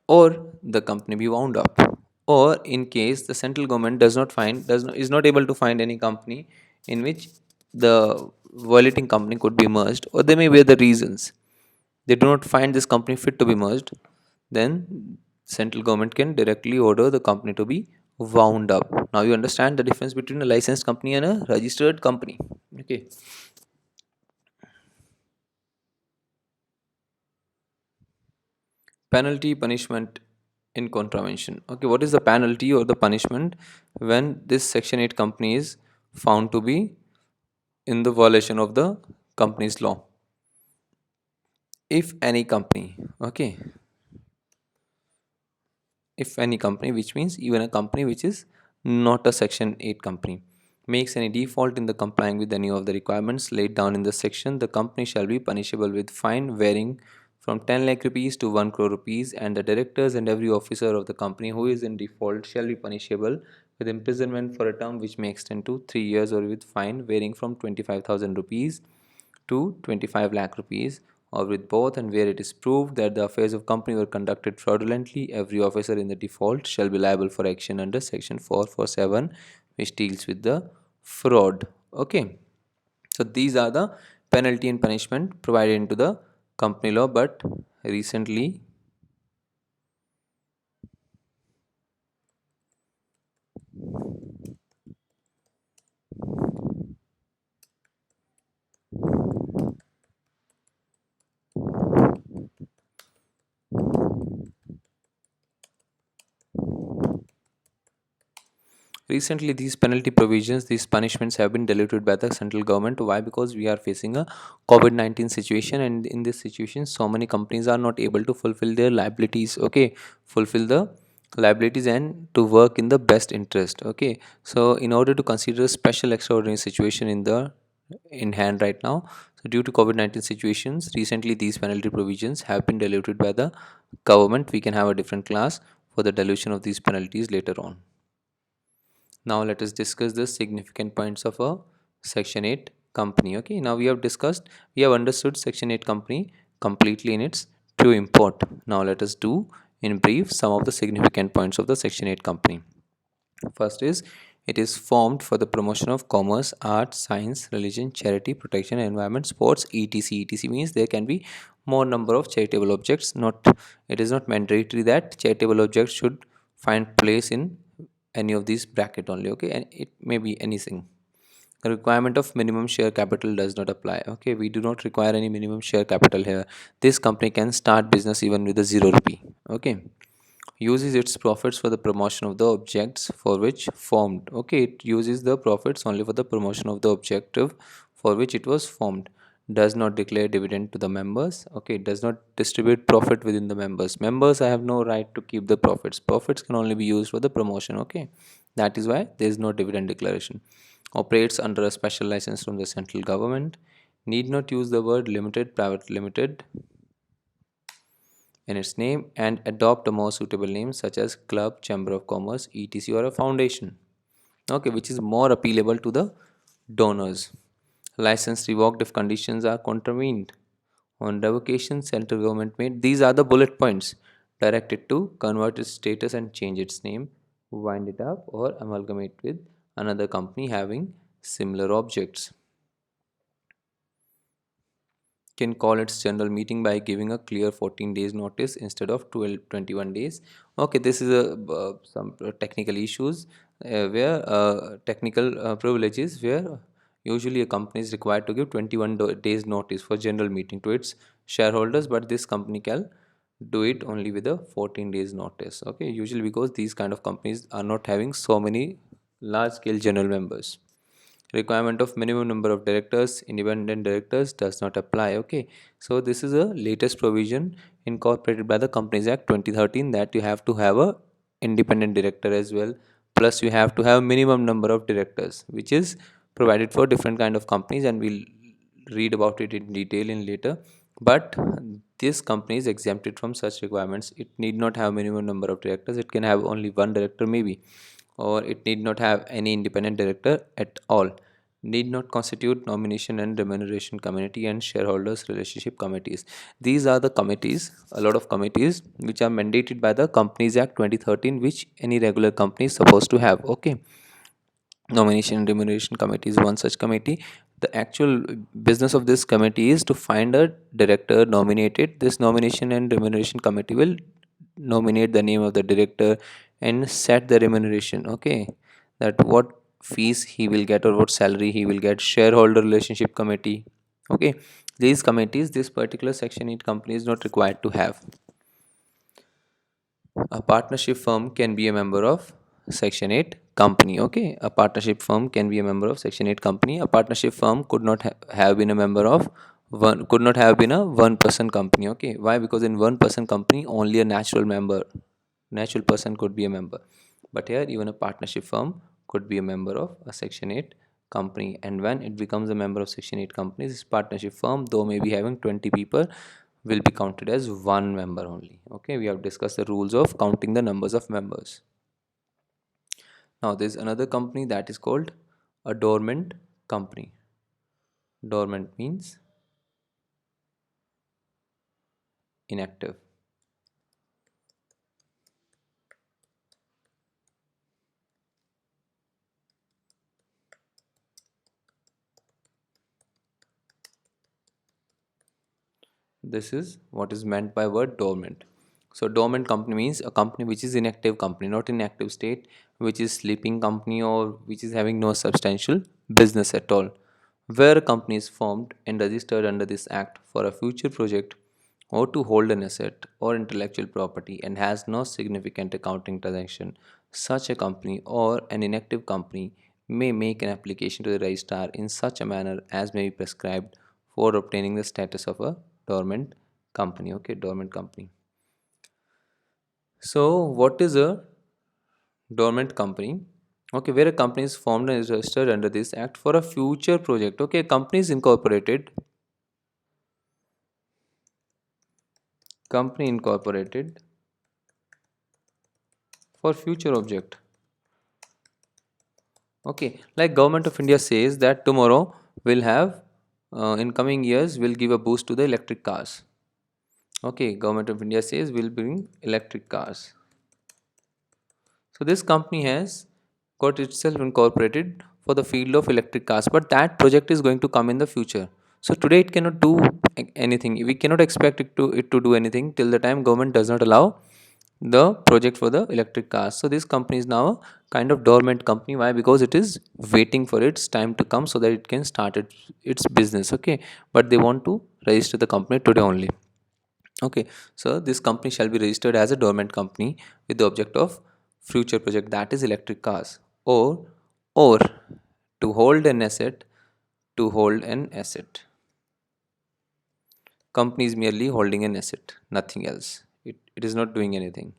or the company be wound up, or in case the central government is not able to find any company in which the violating company could be merged, or there may be other reasons they do not find this company fit to be merged, then central government can directly order the company to be wound up. Now you understand the difference between a licensed company and a registered company. Okay, penalty, punishment in contravention. Okay, what is the penalty or the punishment when this section 8 company is found to be in the violation of the company's law? If any company, okay, if any company, which means even a company which is not a section 8 company, makes any default in the complying with any of the requirements laid down in the section, the company shall be punishable with fine varying from 10 lakh rupees to 1 crore rupees, and the directors and every officer of the company who is in default shall be punishable with imprisonment for a term which may extend to 3 years, or with fine varying from 25,000 rupees to 25 lakh rupees, or with both, and where it is proved that the affairs of company were conducted fraudulently, every officer in the default shall be liable for action under section 447, which deals with the fraud. Okay, so these are the penalty and punishment provided into the company law. But recently, these penalty provisions, these punishments have been diluted by the central government. Why? Because we are facing a COVID-19 situation, and in this situation so many companies are not able to fulfill their liabilities. Okay, fulfill the liabilities and to work in the best interest. Okay, so in order to consider a special extraordinary situation in hand right now, so due to COVID-19 situations, recently these penalty provisions have been diluted by the government. We can have a different class for the dilution of these penalties later on. Now let us discuss the significant points of a Section 8 company. Okay, now we have understood section 8 company completely in its true import. Now let us do in brief some of the significant points of the section 8 company. First is, it is formed for the promotion of commerce, art, science, religion, charity, protection, environment, sports, etc. etc means there can be more number of charitable objects. Not, it is not mandatory that charitable objects should find place in any of these bracket only. Okay, and it may be anything. The requirement of minimum share capital does not apply. Okay, we do not require any minimum share capital here. This company can start business even with a 0 rupee. Okay, uses its profits for the promotion of the objects for which formed. Okay, it uses the profits only for the promotion of the objective for which it was formed. Does not declare dividend to the members. Okay, it does not distribute profit within the members I have no right to keep the profits can only be used for the promotion. Okay, that is why there is no dividend declaration. Operates under a special license from the central government. Need not use the word limited, private limited in its name, and adopt a more suitable name such as club, chamber of commerce, etc, or a foundation. Okay, which is more appealable to the donors. License revoked if conditions are contravened. On revocation, central government made, these are the bullet points, directed to convert its status and change its name, wind it up, or amalgamate with another company having similar objects. Can call its general meeting by giving a clear 14 days notice instead of 12 21 days. Okay, this is a some technical issues where technical privileges where usually a company is required to give 21 days notice for general meeting to its shareholders, but this company can do it only with a 14 days notice. Okay, usually because these kind of companies are not having so many large scale general members. Requirement of minimum number of directors, independent directors does not apply. Okay, so this is a latest provision incorporated by the Companies Act 2013, that you have to have a independent director as well, plus you have to have minimum number of directors, which is provided for different kind of companies, and we'll read about it in detail in later. But this company is exempted from such requirements. It need not have minimum number of directors, it can have only one director maybe, or it need not have any independent director at all. Need not constitute nomination and remuneration committee and shareholders relationship committees. These are the committees, a lot of committees which are mandated by the Companies Act 2013, which any regular company is supposed to have. Okay, nomination and remuneration committee is one such committee. The actual business of this committee is to find a director, nominate it. This nomination and remuneration committee will nominate the name of the director and set the remuneration. Okay, that what fees he will get or what salary he will get. Shareholder relationship committee. Okay, these committees, this particular section 8 company is not required to have. A partnership firm can be a member of section 8 company. Okay, a partnership firm can be a member of section 8 company. A partnership firm could not have been a member of one, could not have been a one person company. Okay, why? Because in one person company only a natural person could be a member, but here even a partnership firm could be a member of a section 8 company. And when it becomes a member of section 8 company, this partnership firm, though maybe having 20 people, will be counted as one member only. Okay, we have discussed the rules of counting the numbers of members. Now there's another company that is called a dormant company. Dormant means inactive. This is what is meant by word dormant. So dormant company means a company which is inactive company, not in active state, which is sleeping company, or which is having no substantial business at all. Where a company is formed and registered under this act for a future project or to hold an asset or intellectual property and has no significant accounting transaction, such a company or an inactive company may make an application to the registrar in such a manner as may be prescribed for obtaining the status of a dormant company. Okay, dormant company. So what is a dormant company? Okay, where a company is formed and is registered under this act for a future project. Okay, company is incorporated. Company incorporated for future object. Okay, like government of India says that tomorrow will have in coming years will give a boost to the electric cars. Okay, government of India says will bring electric cars. So this company has got itself incorporated for the field of electric cars, but that project is going to come in the future. So today it cannot do anything. We cannot expect it to do anything till the time government does not allow the project for the electric cars. So this company is now a kind of dormant company. Why? Because it is waiting for its time to come so that it can start its business. Okay, but they want to register the company today only. Okay, so this company shall be registered as a dormant company with the object of future project, that is electric cars, or to hold an asset, to hold an asset. Company is merely holding an asset, nothing else. It is not doing anything.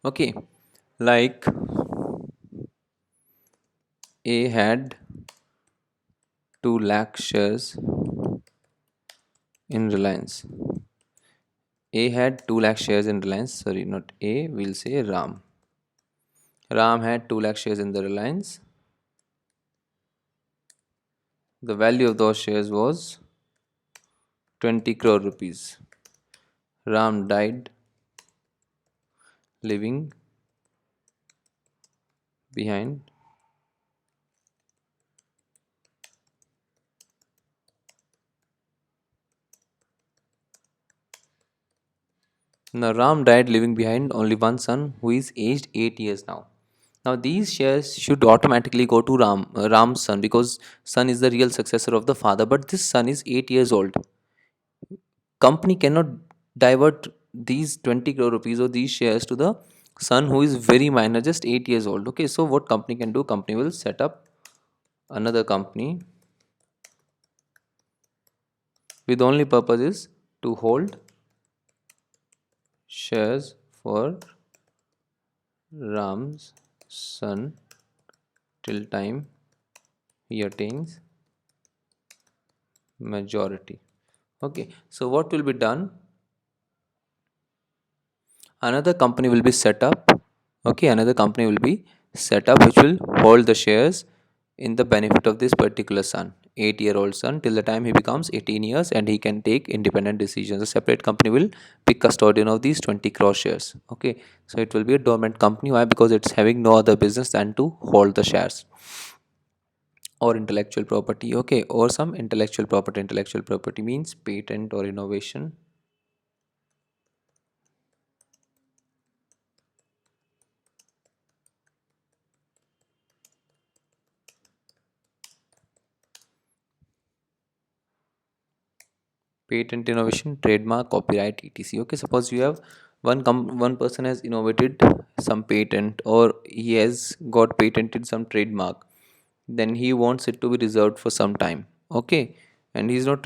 Okay, like A had 2 lakh shares in Reliance. A had 2 lakh shares in Reliance. Sorry, not A, we'll say Ram. Ram had 2 lakh shares in the Reliance. The value of those shares was 20 crore rupees. Ram died, leaving behind now Ram died, leaving behind only one son who is aged 8 years now. Now these shares should automatically go to Ram's son, because son is the real successor of the father, but this son is 8 years old. Company cannot divert these 20 crore rupees or these shares to the son who is very minor, just 8 years old. Okay, so what company can do? Company will set up another company with only purpose is to hold shares for Ram's son till time he attains majority. Okay, so what will be done? Another company will be set up. Okay, another company will be set up which will hold the shares in the benefit of this particular son, 8-year-old son, till the time he becomes 18 years and he can take independent decisions. A separate company will be custodian of these 20 crore shares. Okay, so it will be a dormant company. Why? Because it's having no other business than to hold the shares or intellectual property. Okay, or some intellectual property. Intellectual property means patent or innovation. Patent, innovation, trademark, copyright, etc. Okay, suppose you have one person has innovated some patent, or he has got patented some trademark, then he wants it to be reserved for some time. Okay, and he's not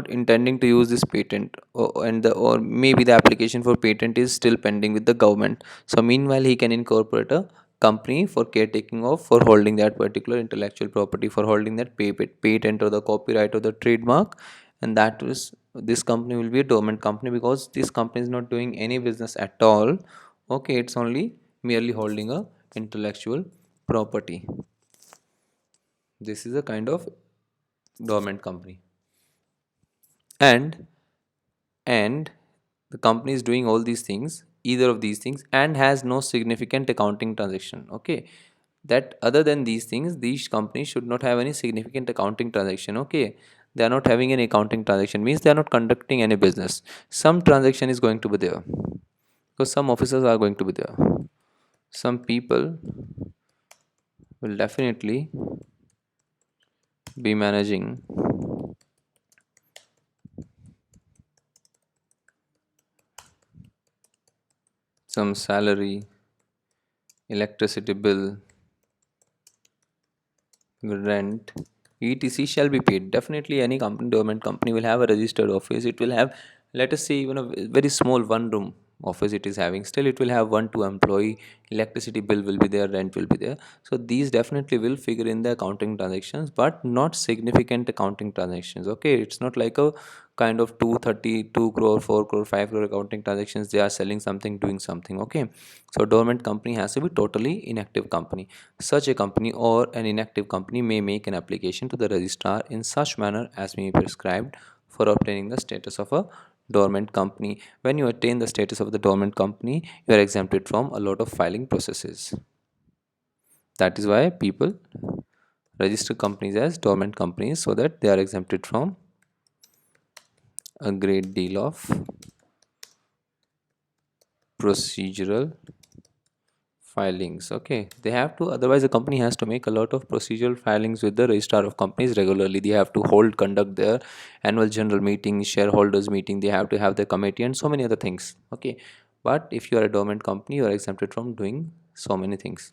intending to use this patent, or maybe the application for patent is still pending with the government. So meanwhile he can incorporate a company for caretaking of, for holding that particular intellectual property, for holding that patent or the copyright or the trademark. And that is, this company will be a dormant company, because this company is not doing any business at all. Okay, it's only merely holding a intellectual property. This is a kind of dormant company. And and the company is doing all these things, either of these things, and has no significant accounting transaction. Okay, that other than these things, these companies should not have any significant accounting transaction. Okay, they are not having any accounting transaction, means they are not conducting any business. Some transaction is going to be there, because some officers are going to be there, some people will definitely be managing some salary, electricity bill, rent, etc. shall be paid. Definitely any company, government company will have a registered office. It will have, let us say, even a very small one room, office it is having, still it will have 1 2 employee, electricity bill will be there, rent will be there. So these definitely will figure in the accounting transactions, but not significant accounting transactions. Okay, it's not like a kind of 232 crore, 4 crore, 5 crore accounting transactions, they are selling something, doing something. Okay, so dormant company has to be totally inactive company. Such a company or an inactive company may make an application to the registrar in such manner as may be prescribed for obtaining the status of a dormant company. When you attain the status of the dormant company, you are exempted from a lot of filing processes. That is why people register companies as dormant companies, so that they are exempted from a great deal of procedural filings. Okay, they have to, otherwise the company has to make a lot of procedural filings with the registrar of companies regularly. They have to conduct their annual general meeting, shareholders meeting, they have to have their committee and so many other things. Okay, but if you are a dormant company, you are exempted from doing so many things.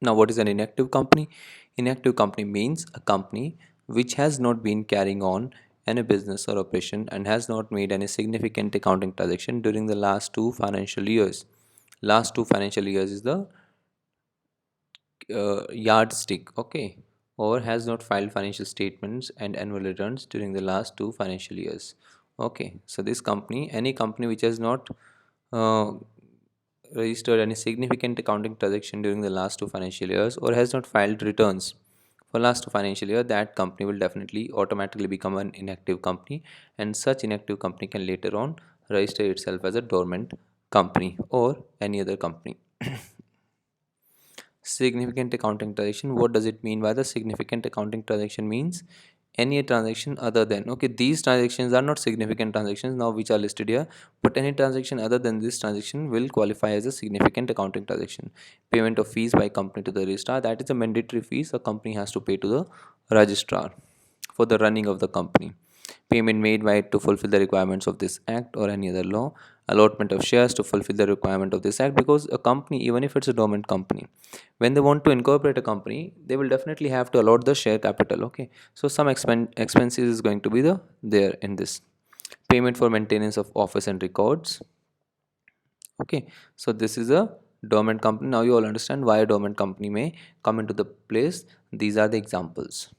Now, what is an inactive company? Inactive company means a company which has not been carrying on any business or operation and has not made any significant accounting transaction during the last 2 financial years. Last 2 financial years is the yardstick. Okay, or has not filed financial statements and annual returns during the last 2 financial years. Okay, so this company, any company which has not uh, registered any significant accounting transaction during the last 2 financial years or has not filed returns for last 2 financial year, that company will definitely automatically become an inactive company, and such inactive company can later on register itself as a dormant company or any other company. Significant accounting transaction, what does it mean by the significant accounting transaction? Means any transaction other than, okay, these transactions are not significant transactions now which are listed here, but any transaction other than this transaction will qualify as a significant accounting transaction. Payment of fees by company to the registrar, that is a mandatory fees a company has to pay to the registrar for the running of the company. Payment made by it to fulfill the requirements of this act or any other law. Allotment of shares to fulfill the requirement of this act, because a company, even if it's a dormant company, when they want to incorporate a company, they will definitely have to allot the share capital. Okay, so some expenses is going to be there in this. Payment for maintenance of office and records. Okay, so this is a dormant company. Now you all understand why a dormant company may come into the place. These are the examples.